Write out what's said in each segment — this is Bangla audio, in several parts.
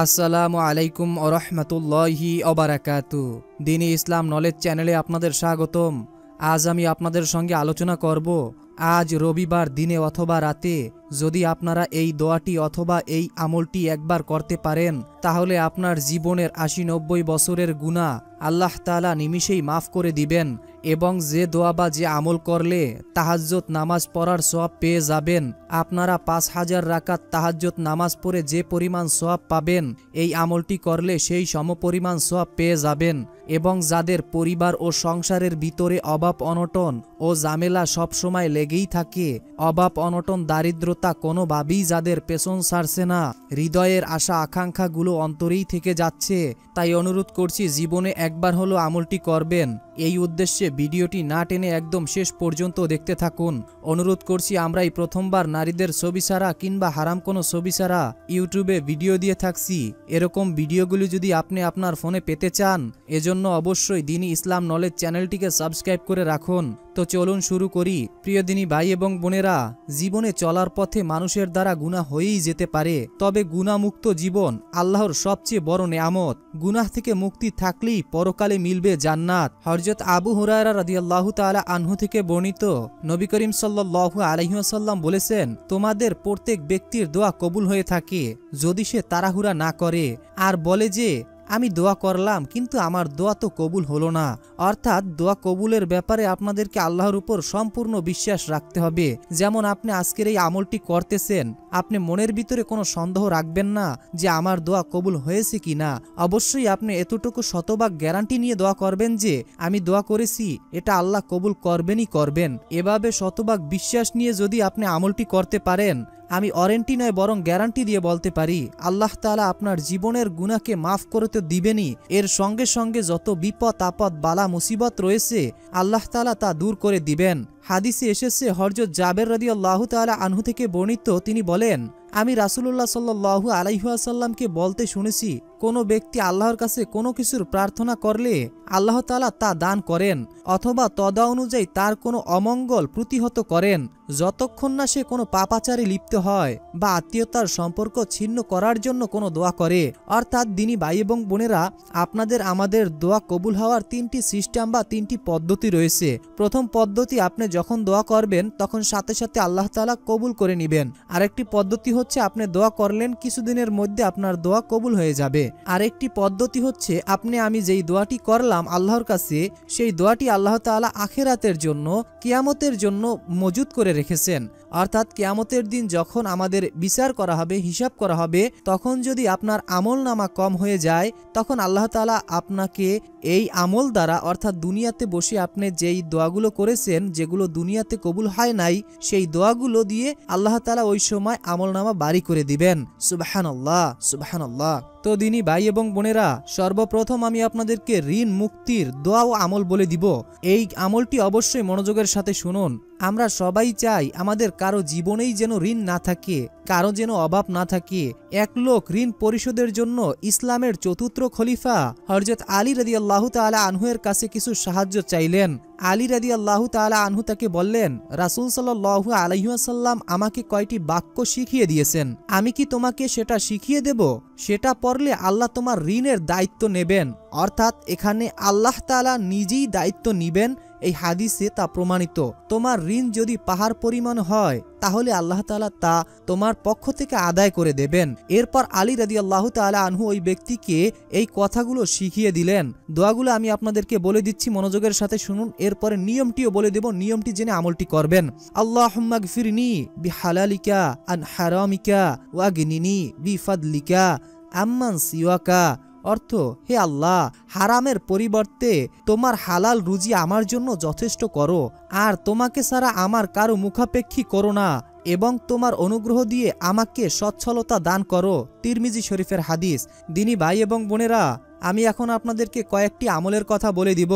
আসসালামু আলাইকুম ওরহমতুল্লাহি ওবারাকাতু। দ্বীনি ইসলাম নলেজ চ্যানেলে আপনাদের স্বাগতম। আজ আমি আপনাদের সঙ্গে আলোচনা করব, আজ রবিবার দিনে অথবা রাতে যদি আপনারা এই দোয়াটি অথবা এই আমলটি একবার করতে পারেন, তাহলে আপনার জীবনের ৮০-৯০ বছরের গুনাহ আল্লাহ তাআলা নিমিষেই মাফ করে দিবেন এবং যে দোয়া বা যে আমল করলে তাহাজ্জুদ নামাজ পড়ার সওয়াব পেয়ে যাবেন, আপনারা ৫,০০০ রাকাত তাহাজ্জুদ নামাজ পড়ে যে পরিমাণ সওয়াব পাবেন, এই আমলটি করলে সেই সমপরিমাণ সওয়াব পেয়ে যাবেন। এবং যাদের পরিবার ও সংসারের ভিতরে অভাব অনটন ও ঝামেলা সবসময় লেগেই থাকে, অভাব অনটন দারিদ্রতা কোনোভাবেই যাদের পেছন ছাড়ছে না, হৃদয়ের আশা আকাঙ্ক্ষাগুলো অন্তরেই থেকে যাচ্ছে, তাই অনুরোধ করছি জীবনে একবার হলো আমলটি করবেন। এই উদ্দেশ্যে ভিডিওটি না টেনে একদম শেষ পর্যন্ত দেখতে থাকুন। অনুরোধ করছি, আমরাই প্রথমবার নারীদের ছবি ছাড়া কিংবা হারাম কোনো ছবি ছাড়া ইউটিউবে ভিডিও দিয়ে থাকছি। এরকম ভিডিওগুলি যদি আপনি আপনার ফোনে পেতে চান, এজন্য অবশ্যই দ্বীনি ইসলাম নলেজ চ্যানেলটিকে সাবস্ক্রাইব করে রাখুন। তো চলুন শুরু করি। প্রিয় দ্বীনি ভাই এবং বোনেরা, জীবনে চলার পথে মানুষের দ্বারা গুনাহ হয়েই যেতে পারে, তবে গুনাহমুক্ত জীবন আল্লাহর সবচেয়ে বড় নেয়ামত। গুনাহ থেকে মুক্তি থাকলেই পরকালে মিলবে জান্নাত। হযরত আবু হুরায়রা রাদিয়াল্লাহু তাআলা আনহু থেকে বর্ণিত, নবী করিম সাল্লাল্লাহু আলাইহি ওয়াসাল্লাম বলেছেন, তোমাদের প্রত্যেক ব্যক্তির দোয়া কবুল হয়ে থাকে যদি সে তাড়াহুড়া না করে আর বলে যে আমি দোয়া করলাম কিন্তু আমার দোয়া তো কবুল হলো না। অর্থাৎ দোয়া কবুলের ব্যাপারে আপনাদেরকে আল্লাহর উপর সম্পূর্ণ বিশ্বাস রাখতে হবে। যেমন আপনি আজকের এই আমলটি করতেছেন, আপনি মনের ভিতরে কোনো সন্দেহ রাখবেন না যে আমার দোয়া কবুল হয়েছে কি না। অবশ্যই আপনি এতটুকু শতভাগ গ্যারান্টি নিয়ে দোয়া করবেন যে আমি দোয়া করেছি, এটা আল্লাহ কবুল করবেনই করবেন। এভাবে শতভাগ বিশ্বাস নিয়ে যদি আপনি আমলটি করতে পারেন, আমি ওয়ারেন্টি নয় বরং গ্যারান্টি দিয়ে বলতে পারি, আল্লাহ তাআলা আপনার জীবনের গুনাহকে মাফ করে তো দিবেনই, এর সঙ্গে সঙ্গে যত বিপদ আপদ বালা মুসিবত রয়েছে আল্লাহ তাআলা তা দূর করে দিবেন। হাদিসে এসেছে, হযরত জাবের রাদিয়াল্লাহু তাআলা আনহু থেকে বর্ণিত, তিনি বলেন, আমি রাসূলুল্লাহ সাল্লাল্লাহু আলাইহি ওয়াসাল্লামকে বলতে শুনেছি, কোনো ব্যক্তি আল্লাহর কাছে কোনো কিছুর প্রার্থনা করলে আল্লাহ তাআলা তা দান করেন অথবা তদা অনুযায়ী তার কোনো অমঙ্গল প্রতিহত করেন, যতক্ষণ না সে কোনো পাপাচারে লিপ্ত হয় বা আত্মীয়তার সম্পর্ক ছিন্ন করার জন্য কোনো দোয়া করে। অর্থাৎ দ্বীনি ভাই এবং বোনেরা, আপনাদের আমাদের দোয়া কবুল হওয়ার 3টি সিস্টেম বা 3টি পদ্ধতি রয়েছে। প্রথম পদ্ধতি, আপনি যখন দোয়া করবেন তখন সাথে সাথে আল্লাহ তাআলা কবুল করে নেবেন। আরেকটি পদ্ধতি হচ্ছে, আপনি দোয়া করলেন কিছুদিনের মধ্যে আপনার দোয়া কবুল হয়ে যাবে। আরেকটি পদ্ধতি হচ্ছে, আমি যেই দোয়াটি করলাম আল্লাহর কাছে, সেই দোয়াটি আল্লাহ তাআলা আখিরাতের জন্য, কিয়ামতের জন্য মজুদ করে রেখেছেন। অর্থাৎ কিয়ামতের দিন যখন আমাদের বিচার করা হবে, হিসাব করা হবে, তখন যদি আপনার আমল নামা কম হয়ে যায়, তখন আল্লাহ তাআলা আপনাকে এই আমল দ্বারা, অর্থাৎ দুনিয়াতে বসে আপনি যেই দোয়াগুলো করেছেন, যেগুলো দুনিয়াতে কবুল হয় নাই, সেই দোয়াগুলো দিয়ে আল্লাহ তাআলা ওই সময় আমল নামা বাড়ি করে দিবেন। সুবহানাল্লাহ, সুবহানাল্লাহ। তো দ্বীনি ভাই এবং বোনেরা, সর্বপ্রথম আমি আপনাদেরকে ঋণ মুক্তির দোয়া ও আমল বলে দিব। এই আমলটি অবশ্যই মনোযোগের সাথে শুনুন। আমরা সবাই চাই আমাদের কারো জীবনেই যেন ঋণ না থাকে, কারো যেন অভাব না থাকে। এক লোক ঋণ পরিশোধের জন্য ইসলামের চতুর্থ খলিফা হযরত আলী রাদিয়াল্লাহু তাআলা আনহুর কাছে কিছু সাহায্য চাইলেন। আলী রাদিয়াল্লাহু তাআলা আনহু তাকে বললেন, রাসূল সাল্লাল্লাহু আলাইহি ওয়াসাল্লাম আমাকে কয়টি বাক্য শিখিয়ে দিয়েছেন, আমি কি তোমাকে সেটা শিখিয়ে দেব? সেটা পড়লে আল্লাহ তোমার ঋণের দায়িত্ব নেবেন। অর্থাৎ এখানে আল্লাহ তাআলা নিজেই দায়িত্ব নিবেন, এই হাদিসে তা প্রমাণিত। তোমার ঋণ যদি পাহাড় পরিমাণ হয়, তাহলে আল্লাহ তাআলা তা তোমার পক্ষ থেকে আদায় করে দেবেন। এরপর আলী রাদিয়াল্লাহু তাআলা আনহু ওই ব্যক্তিকে এই কথাগুলো শিখিয়ে দিলেন। দোয়াগুলো আমি আপনাদেরকে বলে দিচ্ছি, মনোযোগের সাথে শুনুন। এরপরে নিয়মটিও বলে দেব, নিয়মটি জেনে আমলটি করবেন। আল্লাহুম্মা গফিরনি বিহালালিকা আন হারামিকা ওয়াগনিনি বিফাদলিকা আম্মান সিওয়াকা। অর্থ, হে আল্লাহ, হারামের পরিবর্তে তোমার হালাল রুজি আমার জন্য যথেষ্ট করো, আর তোমাকে ছাড়া আমার কারো মুখাপেক্ষী করো না, এবং তোমার অনুগ্রহ দিয়ে আমাকে সচ্ছলতা দান করো। তিরমিজি শরীফের হাদিস। দ্বীনি ভাই এবং বোনেরা, আমি এখন আপনাদেরকে কয়েকটি আমলের কথা বলে দিব,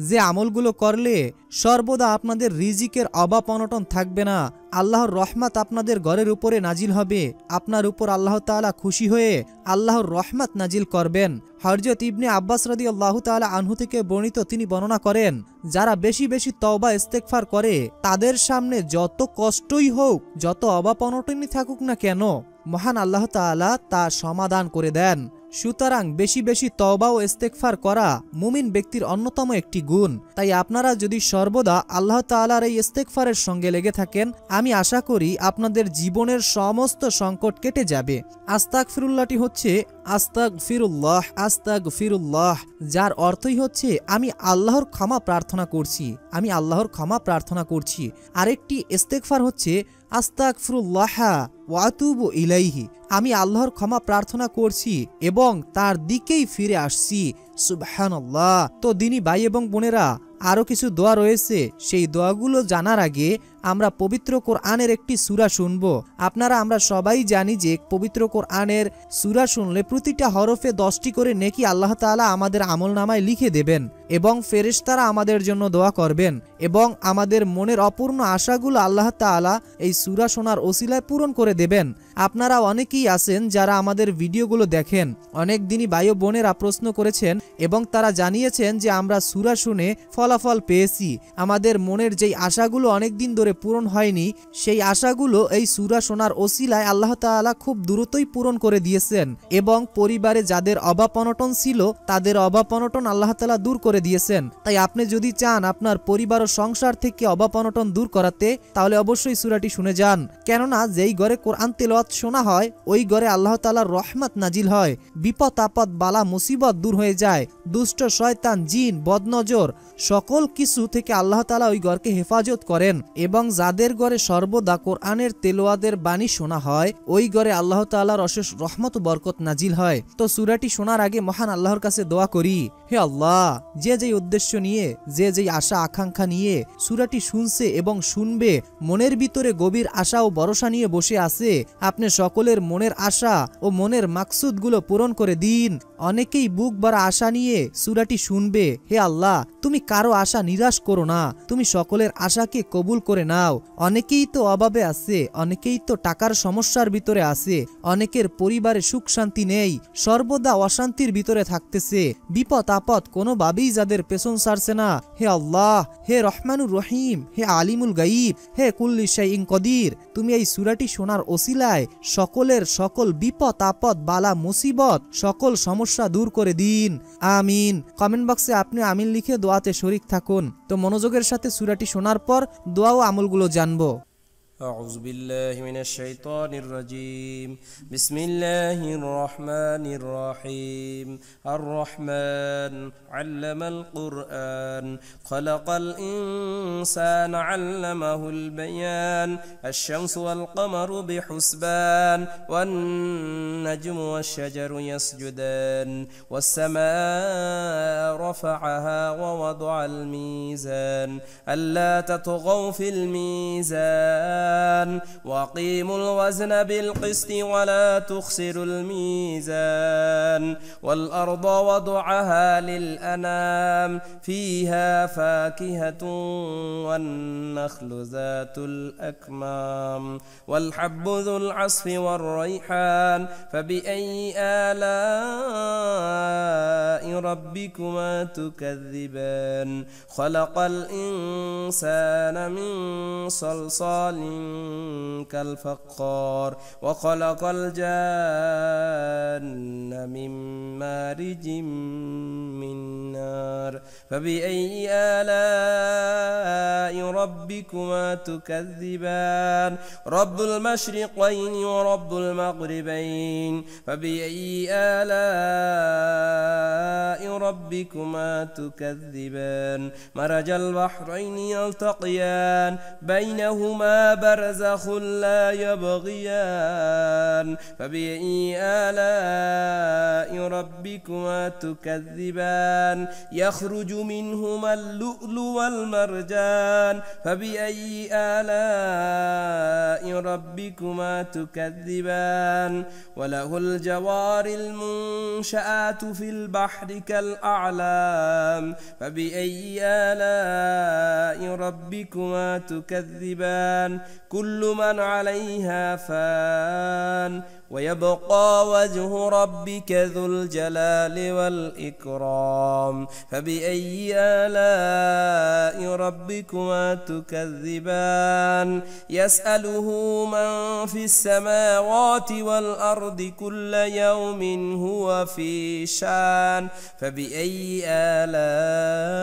যে আমলগুলো করলে সর্বদা আপনাদের রিজিকের অভাব অনটন থাকবে না, আল্লাহর রহমত আপনাদের ঘরের উপরে নাজিল হবে, আপনার উপর আল্লাহ তাআলা খুশি হয়ে আল্লাহর রহমত নাজিল করবেন। হযরত ইবনে আব্বাস রাদিয়াল্লাহু তাআলা আনহু থেকে বর্ণিত, তিনি বর্ণনা করেন, যারা বেশি বেশি তওবা ইস্তেগফার করে, তাদের সামনে যত কষ্টই হোক, যত অভাব অনটনই থাকুক না কেন, মহান আল্লাহ তাআলা তা সমাধান করে দেন। সুতরাং বেশি বেশি তওবা ও ইস্তেগফার করা মুমিন ব্যক্তির অন্যতম একটি গুণ। তাই আপনারা যদি সর্বদা আল্লাহ তাআলার এই ইস্তেগফারের সঙ্গে লেগে থাকেন, আমি আশা করি আপনাদের জীবনের সমস্ত সংকট কেটে যাবে। আস্তাগফিরুল্লাহটি হচ্ছে আস্তাগফিরুল্লাহ আস্তাগফিরুল্লাহ, যার অর্থই হচ্ছে আমি আল্লাহর ক্ষমা প্রার্থনা করছি, আমি আল্লাহর ক্ষমা প্রার্থনা করছি। আরেকটি ইস্তেগফার হচ্ছে আস্তাগফিরুল্লাহ ওয়া আতুবু ইলাইহি, আমি আল্লাহর ক্ষমা প্রার্থনা করছি এবং তার দিকেই ফিরে আসছি। সুবহানাল্লাহ। তো দিনী ভাই এবং বোনেরা, আরও কিছু দোয়া রয়েছে। সেই দোয়াগুলো জানার আগে আমরা পবিত্র কোরআনের একটি সূরা শুনব। আমরা সবাই জানি যে পবিত্র কোরআনের সূরা শুনলে প্রতিটা হরফে 10টি করে নেকি আল্লাহ তাআলা আমাদের আমলনামায় লিখে দেবেন এবং ফেরেশতারা আমাদের জন্য দোয়া করবেন এবং আমাদের মনের অপূর্ণ আশাগুলো আল্লাহ তাআলা এই সূরা শোনার ওসিলায় পূরণ করে দেবেন। আপনারা অনেকেই আছেন যারা আমাদের ভিডিওগুলো দেখেন। অনেক দিনই ভাই ও বোনেরা প্রশ্ন করেছেন এবং তারা জানিয়েছেন যে আমরা সূরা শুনে ফলাফল পেয়েছি। আমাদের মনের যেই আশাগুলো অনেক দিন ধরে পূরণ হয়নি, সেই আশাগুলো এই সূরা শোনার ওসিলায় আল্লাহ তাআলা খুব দ্রুতই পূরণ করে দিয়েছেন এবং পরিবারে যাদের অভাব অনটন ছিল তাদের অভাব অনটন আল্লাহ তাআলা দূর করে দিয়েছেন। তাই আপনি যদি চান আপনার পরিবার ও সংসার থেকে অভাব অনটন দূর করাতে, তাহলে অবশ্যই সূরাটি শুনে যান। কেননা যেই ঘরে কোরআন তেলাওয়াত শোনা হয় ওই ঘরে আল্লাহ তাআলার রহমত নাজিল হয়, বিপদ আপদ বালা মুসিবত দূর হয়ে যায়, দুষ্ট শয়তান জিন বদনজর সকল কিছু থেকে আল্লাহ তাআলা ওই ঘরকে হেফাজত করেন এবং যাদের ঘরে সর্বদা কোরআনের তেলাওয়াতের বাণী শোনা হয় ওই ঘরে আল্লাহ তাআলার অশেষ রহমত ও বরকত নাজিল হয়। তো সূরাটি শোনার আগে মহান আল্লাহর কাছে দোয়া করি, হে আল্লাহ, যে যেই উদ্দেশ্য নিয়ে, যে যেই আশা আকাঙ্ক্ষা নিয়ে সূরাটি শুনছে এবং শুনবে, মনের ভিতরে গভীর আশা ও ভরসা নিয়ে বসে আছে, আপনি সকলের মনের আশা ও মনের মাকসুদগুলো পূরণ করে দিন। অনেকেই বুক ভরা আশা নিয়ে সূরাটি শুনবে। হে আল্লাহ, তুমি কারো আশা নিরাশ করো না, তুমি সকলের আশাকে কবুল করে নাও। অনেকেই তো অভাবে আছে, অনেকেই তো টাকার সমস্যার ভিতরে আছে, অনেকের পরিবারে সুখ শান্তি নেই, সর্বদা অশান্তির ভিতরে থাকতেছে, বিপদ আপদ কোনোভাবেই যাদের পেছন ছাড়ছে না। হে আল্লাহ, হে রহমানুর রহিম, হে আলিমুল গাইব, হে কুল্লি শাইইন কদির, তুমি এই সূরাটি শোনার ওসিলায় সকলের সকল বিপদ আপদ বালা মুসিবত সকল সমস্যা দূর করে দিন। আমিন। কমেন্ট বক্সে আপনি আমিন লিখে দোয়াতে শরীক থাকুন। তো মনোযোগের সাথে সূরাটি শোনার পর দোয়া ও আমলগুলো জানবো। أعوذ بالله من الشيطان الرجيم. بسم الله الرحمن الرحيم. الرحمن علم القرآن خلق الإنسان علمه البيان. الشمس والقمر بحسبان والنجم والشجر يسجدان والسماء رفعها ووضع الميزان ألا تطغوا في الميزان وأقيموا الوزن بالقسط ولا تخسروا الميزان والأرض وضعها للأنام فيها فاكهة والنخل ذات الأكمام والحب ذو العصف والريحان فبأي آلاء ربكما تكذبان خلق الإنسان من صلصال كالفخار وخلق الجان من مارج من نار فبأي آلاء ربكما تكذبان رب المشرقين ورب المغربين فبأي آلاء ربكما تكذبان مرج البحرين يلتقيان بينهما برزخ لا يبغيان فبأي آلاء ربكما تكذبان يخرج منهما اللؤلؤ والمرجان فبأي آلاء ربكما تكذبان وله الجوار المنشآت في البحر كالأعلام فبأي آلاء ربكما تكذبان كل من عليها فان ويبقى وجه ربك ذو الجلال والإكرام فبأي آلاء ربكما تكذبان يسأله من في السماوات والأرض كل يوم هو في شان فبأي آلاء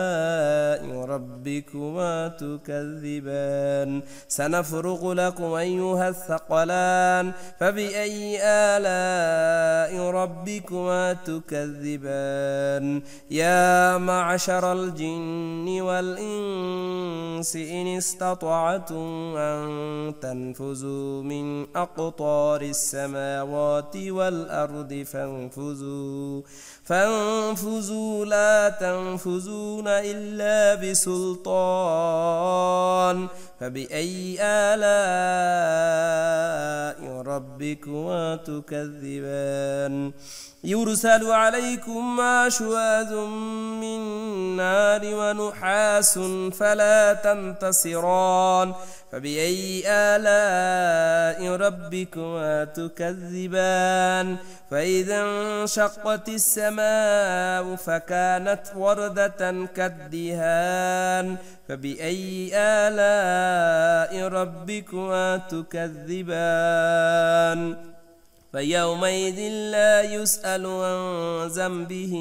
ربكما تكذبان سنفرغ لكم أيها الثقلان فبأي آلاء ربكما تكذبان يا معشر الجن والإنس إن استطعتم أن تنفذوا من أقطار السماوات والأرض فانفذوا لا تنفذون إلا بسلطان فبأي آلاء ربكما تكذبان يرسل عليكم شواذ من نار ونحاس فلا تنتصران فبأي آلاء ربكما تكذبان فإذا انشقت السماء فكانت وردة كالدهان فبأي آلاء ربكما تكذبان فيومئذ لا يسأل عن ذنبه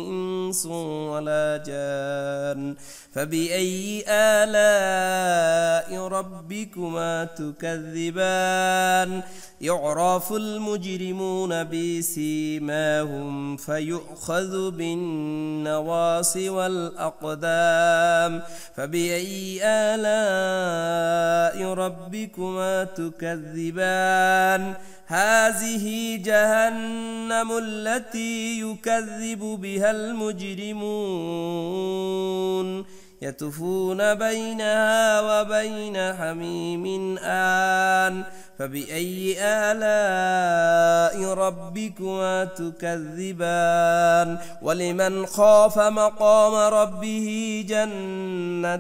إنس ولا جان فبأي آلاء ربكما تكذبان يعرف المجرمون بسيماهم فيؤخذ بالنواصي والأقدام فبأي آلاء ربكما تكذبان هذه جهنم التي يكذب بها المجرمون يطوفون بينها وبين حميم آن فبأي آلاء ربكما تكذبان ولمن خاف مقام ربه جنتان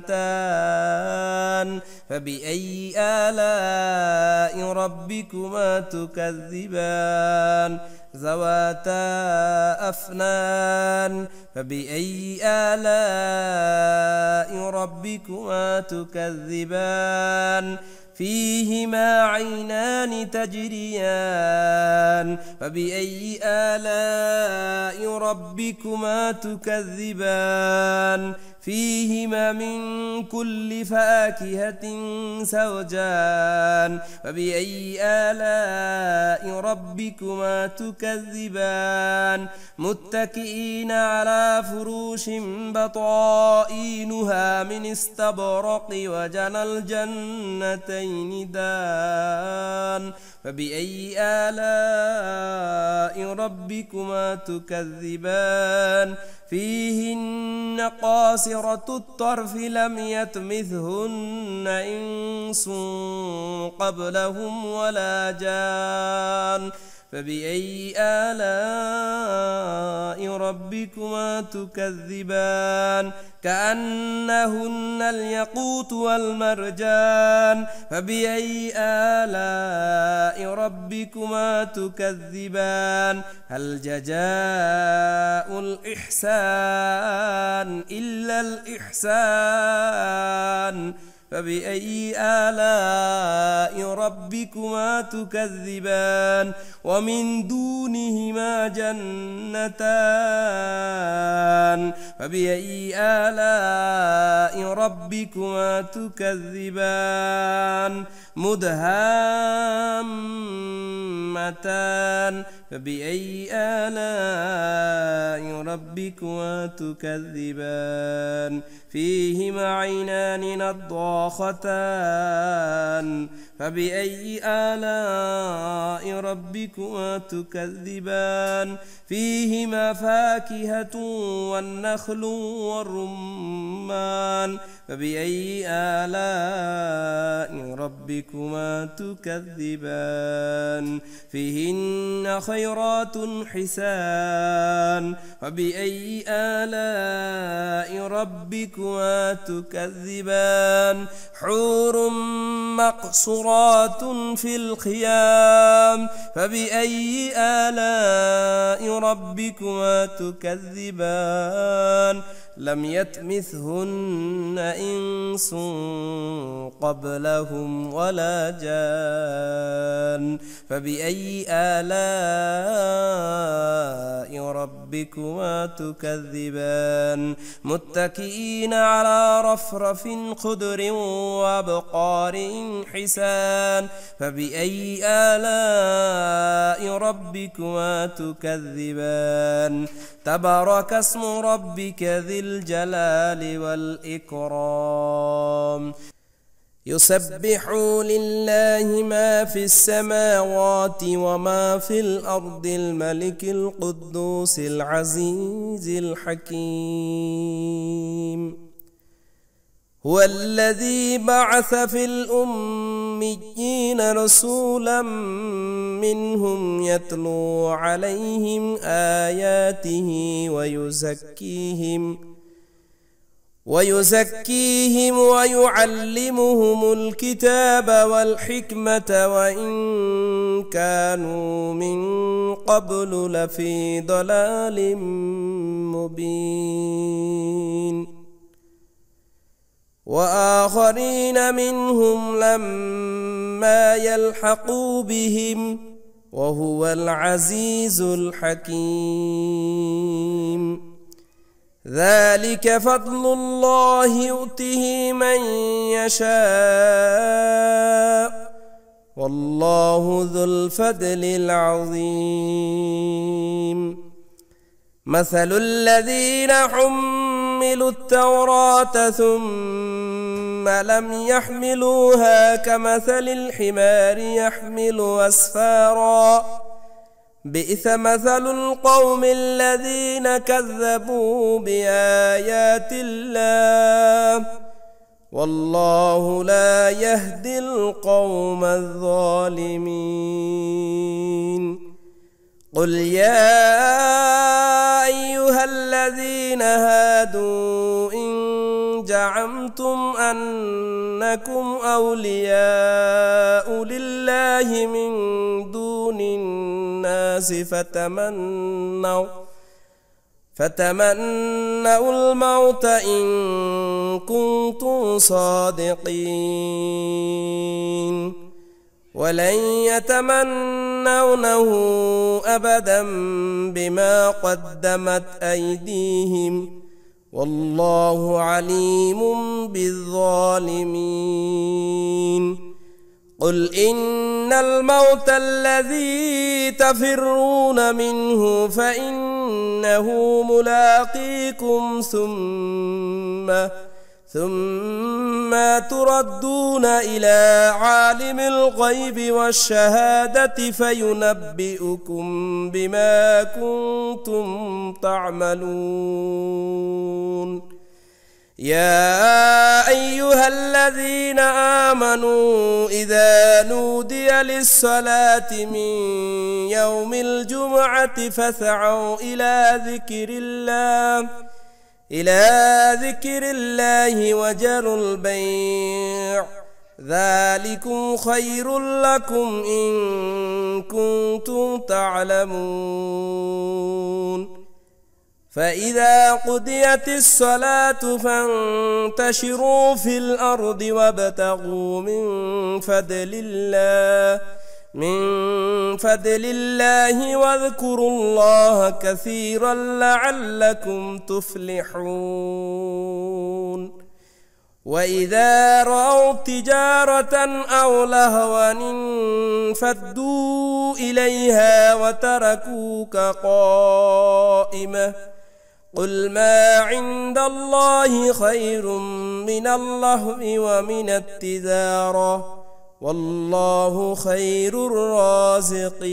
فبأي آلاء ربكما تكذبان ذواتا أفنان فبأي آلاء ربكما تكذبان فيهما عينان تجريان فبأي آلاء ربكما تكذبان فيهما من كل فاكهة زوجان فبأي آلاء ربكما تكذبان متكئين على فروش بطائنها من استبرق وجنى الجنتين دان فبأي آلاء ربكما تكذبان فيهن قاصرة الطرف لم يطمثهن إنس قبلهم ولا جان فبأي آلاء ربكما تكذبان كأنهن الياقوت والمرجان فبأي آلاء ربكما تكذبان هل جزاء الإحسان إلا الإحسان فبأي آلاء ربكما تكذبان ومن دونهما جنتان فبأي آلاء ربكما تكذبان مدهامتان فبأي آلاء ربكما تكذبان فيهما عينان نضاختان فبأي آلاء ربكما تكذبان فيهما فاكهة والنخل والرمان فبأي آلاء ربكما تكذبان فيهن خيرات حسان فبأي آلاء ربكما تكذبان حور مقصورات خيرات في الخيام فبأي آلاء ربكما تكذبان لم يطمثهن إنس قبلهم ولا جان فبأي آلاء ربكما تكذبان متكئين على رفرف خضر وأبقار حسان فبأي آلاء ربكما تكذبان تبارك اسم ربك ذي الجلال والإكرام يسبح لله ما في السماوات وما في الأرض الملك القدوس العزيز الحكيم هو الذي بعث في الأميين رسولا منهم يتلو عليهم آياته ويزكيهم ويعلمهم الكتاب والحكمة وإن كانوا من قبل لفي ضلال مبين وآخرين منهم لما يلحقوا بهم وهو العزيز الحكيم ذلك فضل الله يؤتيه من يشاء والله ذو الفضل العظيم مثل الذين حملوا التوراة ثم لم يحملوها كمثل الحمار يحمل أسفارا بئس مثل القوم الذين كذبوا بآيات الله والله لا يهدي القوم الظالمين قل يا أيها الذين هادوا إن زعمتم أنكم أولياء لله من دون الناس فتمنوا الموت إن كنتم صادقين ولن يتمنونه أبدا بما قدمت أيديهم والله عليم بالظالمين قل إن الموت الذي تفرون منه فإنه ملاقيكم ثم تردون إلى عالم الغيب والشهادة فينبئكم بما كنتم تعملون يا أيها الذين آمنوا إذا نودي للصلاة من يوم الجمعة فاسعوا إلى ذكر الله وذروا البيع ذلكم خير لكم إن كنتم تعلمون فإذا قضيت الصلاة فانتشروا في الأرض وابتغوا من فضل الله واذكروا الله كثيرا لعلكم تفلحون وإذا رأوا تجارة أو لهوا انفضوا إليها وتركوك قائمة قل ما عند الله خير من اللهو ومن التجارة والله خير الرازقين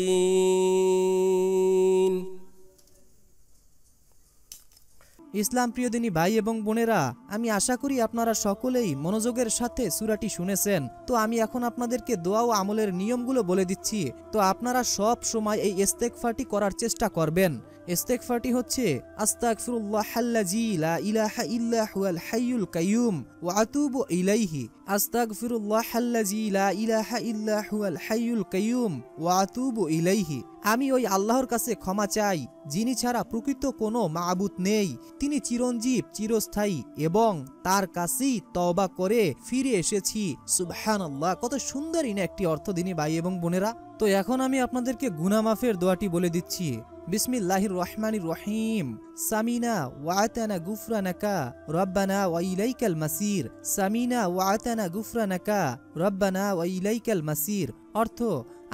ইসলাম প্রিয় দিনী ভাই এবং বোনেরা, আমি আশা করি আপনারা সকলেই মনোযোগের সাথে সূরাটি শুনেছেন। তো আমি এখন আপনাদেরকে দোয়া ও আমলের নিয়মগুলো বলে দিচ্ছি। তো আপনারা সব সময় এই ইস্তেগফারটি করার চেষ্টা করবেন। ইস্তেগফারটি হচ্ছে আস্তাগফিরুল্লাহাল্লাযী লা ইলাহা ইল্লা হুয়াল হাইয়ুল কাইয়ুম ওয়া আতুবু ইলাইহি। আস্তাগফিরুল্লাহাল্লাযী লা ইলাহা ইল্লা হুয়াল হাইয়ুল কাইয়ুম ওয়া আতুবু ইলাইহি। আমি ওই আল্লাহর কাছে ক্ষমা চাই যিনি ছাড়া প্রকৃত কোনো মাবুদ নেই, তিনি চিরঞ্জীব চিরস্থায়ী এবং তার কাছেই তওবা করে ফিরে এসেছি। সুবহানাল্লাহ, কত সুন্দর ইনা একটি অর্থ দিনী ভাই এবং বোনেরা। তো এখন আমি আপনাদেরকে গুনাহ মাফের দোয়াটি বলে দিচ্ছি। বিসমিল্লাহির রহমানির রহিম। সামিনা ওয়া আতানা গুফরানাকা রব্বানা ওয়া ইলাইকাল মাসির। সামিনা ওয়া আতানা গুফরানাকা রব্বানা ওয়া ইলাইকাল মাসির। অর্থ,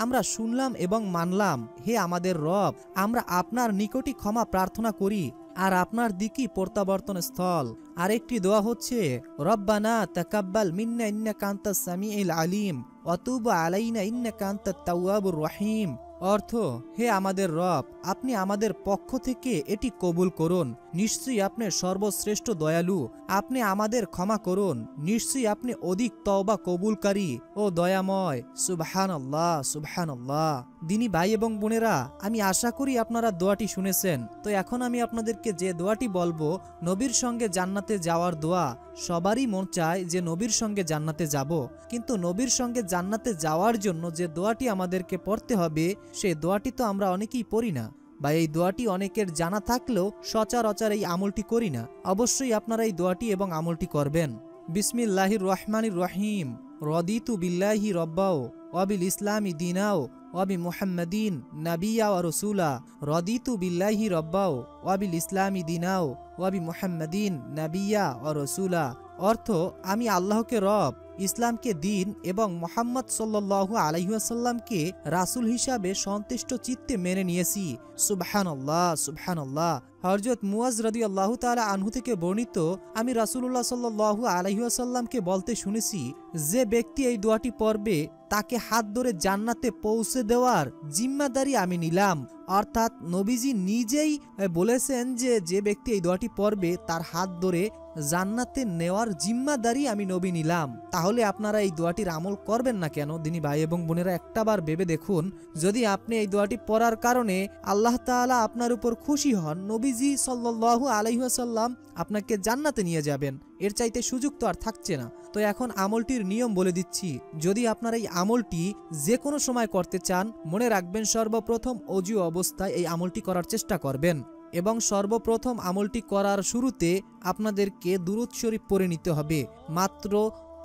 আমরা শুনলাম এবং মানলাম, হে আমাদের রব, আমরা আপনার নিকটই ক্ষমা প্রার্থনা করি আর আপনার দিকই প্রত্যাবর্তন স্থল। আরেকটি দোয়া হচ্ছে রব্বানা তাকাব্বাল মিন্না ইন্নাকা আনতাস সামিউল আলিম ওয়া তুব আলাইনা ইন্নাকা আনতাত তাওয়াবুর রহিম। অর্থ, হে আমাদের রব, আপনি আমাদের পক্ষ থেকে এটি কবুল করুন, নিশ্চয়ই আপনি সর্বশ্রেষ্ঠ দয়ালু, আপনি আমাদের ক্ষমা করুন, নিশ্চয়ই আপনি অধিক তওবা কবুলকারী ও দয়াময়। সুবহানাল্লাহ, সুবহানাল্লাহ। দিনী ভাই এবং বোনেরা, আমি আশা করি আপনারা দোয়াটি শুনেছেন। তো এখন আমি আপনাদেরকে যে দোয়াটি বলবো, নবীর সঙ্গে জান্নাতে যাওয়ার দোয়া। সবারই মন চায় যে নবীর সঙ্গে জান্নাতে যাব, কিন্তু নবীর সঙ্গে জান্নাতে যাওয়ার জন্য যে দোয়াটি আমাদেরকে পড়তে হবে, সেই দোয়াটি তো আমরা অনেকেই পড়ি না, বা এই দোয়াটি অনেকের জানা থাকলেও সচরাচর এই আমলটি করি না। অবশ্যই আপনারা এই দোয়াটি এবং আমলটি করবেন। বিসমিল্লাহির রহমানির রহিম। রদিতু বিল্লাহি রব্বাও ওয়া বিল ইসলামি দীনাও ওয়া বি মুহাম্মাদিন নাবিয়্যা ওয়া রাসূলা। রদিতু বিল্লাহি রব্বাও ওয়া বিল ইসলামি দীনাও ওয়া বি মুহাম্মাদিন নাবিয়্যা ওয়া রাসূলা। অর্থ, আমি আল্লাহকে রব, ইসলামকে দিন এবং মুহাম্মদ সাল্লাল্লাহু আলাইহি ওয়াসাল্লামকে রাসূল হিসাবে সন্তুষ্ট চিত্তে মেনে নিয়েছি। সুবহানাল্লাহ, সুবহানাল্লাহ। হযরত মুয়াজ রাদিয়াল্লাহু তাআলা আনহু থেকে বর্ণিত, আমি রাসূলুল্লাহ সাল্লাল্লাহু আলাইহি ওয়াসাল্লামকে বলতে শুনেছি, যে ব্যক্তি এই দোয়াটি পড়বে তাকে হাত ধরে জান্নাতে পৌঁছে দেওয়ার জিম্মাদারি আমি নিলাম। অর্থাৎ নবীজি নিজেই বলেছেন যে যে ব্যক্তি এই দোয়াটি পড়বে তার হাত ধরে জান্নাতে নেওয়ার জিম্মাদারি আমি নবী নিলাম। তাহলে আপনারা এই দোয়াটির আমল করবেন না কেন? দিনী ভাই এবং বোনেরা, একটাবার ভেবে দেখুন, যদি আপনি এই দোয়াটি পড়ার কারণে আল্লাহ তাআলা আপনার উপর খুশি হন, নবীজি সাল্লাল্লাহু আলাইহি ওয়াসাল্লাম আপনাকে জান্নাতে নিয়ে যাবেন, এর চাইতে সুযোগ তো আর থাকছে না। তো এখন আমলটির নিয়ম বলে দিচ্ছি। যদি আপনারা এই আমলটি যে কোনো সময় করতে চান, মনে রাখবেন সর্বপ্রথম অজু অবস্থায় এই আমলটি করার চেষ্টা করবেন এবং সর্বপ্রথম আমলটি করার শুরুতে আপনাদেরকে দুরূদ শরীফ পড়ে নিতে হবে। মাত্র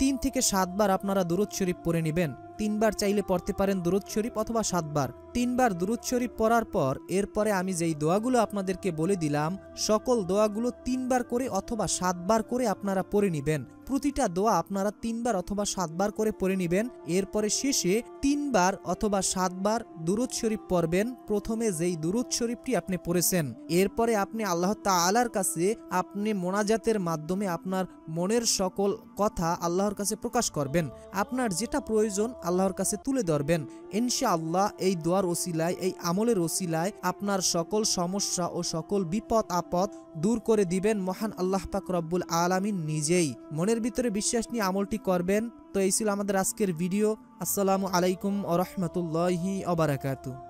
3 থেকে 7 বার আপনারা দুরূদ শরীফ পড়ে নেবেন। 3 বার চাইলে পড়তে পারেন দুরূদ শরীফ, অথবা 7 বার। 3 বার দুরূদ শরীফ পড়ার পর এরপরে আমি যেই দোয়াগুলো আপনাদেরকে বলে দিলাম, সকল দোয়াগুলো 3 বার করে অথবা 7 বার করে আপনারা পড়ে নেবেন। প্রতিটা দোয়া আপনারা 3 বার অথবা 7 বার করে পড়ে নেবেন। এরপরে শেষে 3 বার অথবা 7 বার দুরূদ শরীফ পড়বেন, প্রথমে যেই দুরূদ শরীফটি আপনি পড়েছেন। এরপরে আপনি আল্লাহ তাআলার কাছে আপনি মোনাজাতের মাধ্যমে আপনার মনের সকল কথা আল্লাহর কাছে প্রকাশ করবেন। আপনার যেটা প্রয়োজন আল্লাহর কাছে তুলে ধরবেন। ইনশাআল্লাহ এই দোয়ার ওসিলায়, এই আমলের ওসিলায় আপনার সকল সমস্যা ও সকল বিপদ আপদ দূর করে দিবেন মহান আল্লাহ পাক রব্বুল আলামিন নিজেই। মনের ভিতরে বিশ্বাস নিয়ে আমলটি করবেন। তো এই ছিল আমাদের আজকের ভিডিও। আসসালামু আলাইকুম ওয়া রাহমাতুল্লাহি ওয়া বারাকাতুহু।